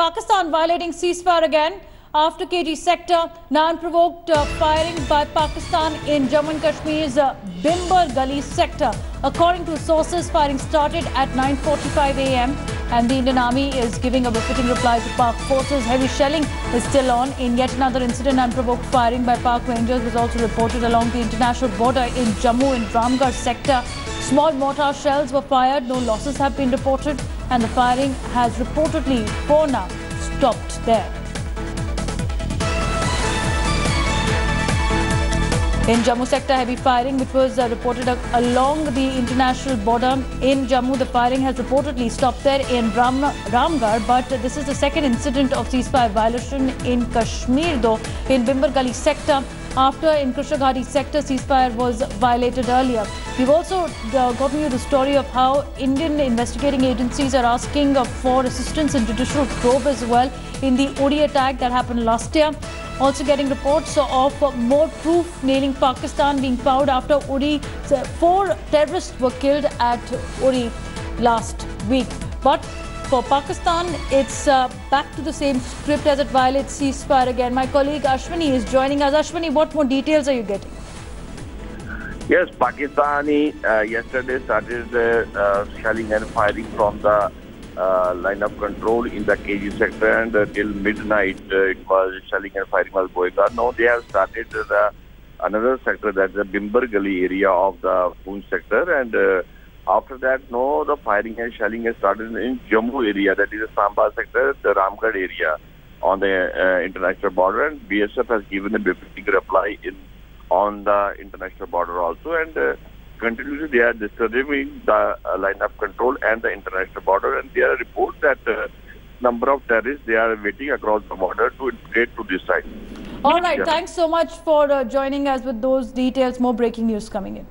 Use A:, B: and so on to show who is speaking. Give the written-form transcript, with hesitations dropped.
A: Pakistan violating ceasefire again after KG sector. Now unprovoked firing by Pakistan in Jammu and Kashmir's Bimbar Gully sector. According to sources, firing started at 9:45 a.m. and the Indian Army is giving a befitting reply to Pak forces. Heavy shelling is still on. In yet another incident, unprovoked firing by Pak Rangers was also reported along the international border in Jammu in Ramgarh sector. Small mortar shells were fired. No losses have been reported, and the firing has reportedly, for now, stopped there. In Jammu sector, heavy firing which was reported along the international border in Jammu. The firing has reportedly stopped there in Ramgarh, but this is the second incident of ceasefire violation in Kashmir, though in Bimbar Gully sector. After in Krishna Ghati sector, ceasefire was violated earlier. We've also gotten you the story of how Indian investigating agencies are asking for assistance in judicial probe as well in the Uri attack that happened last year. Also getting reports of more proof nailing Pakistan being found after Uri. 4 terrorists were killed at Uri last week. But for Pakistan, it's back to the same script as it violates ceasefire again. My colleague Ashwini is joining us. Ashwini, what more details are you getting?
B: Yes, Pakistani yesterday started shelling and firing from the line of control in the KG sector, and till midnight it was shelling and firing was going on. Now they have started another sector, that's the Bimbar Gully area of the Poonch sector, and after that, no, the firing and shelling has started in Jammu area, that is the Samba sector, the Ramgarh area on the international border, and BSF has given a befitting reply on the international border also, and continuously they are disturbing the line of control and the international border, and there are reports that number of terrorists, they are waiting across the border to infiltrate to this side.
A: All right, thanks so much for joining us with those details. More breaking news coming in.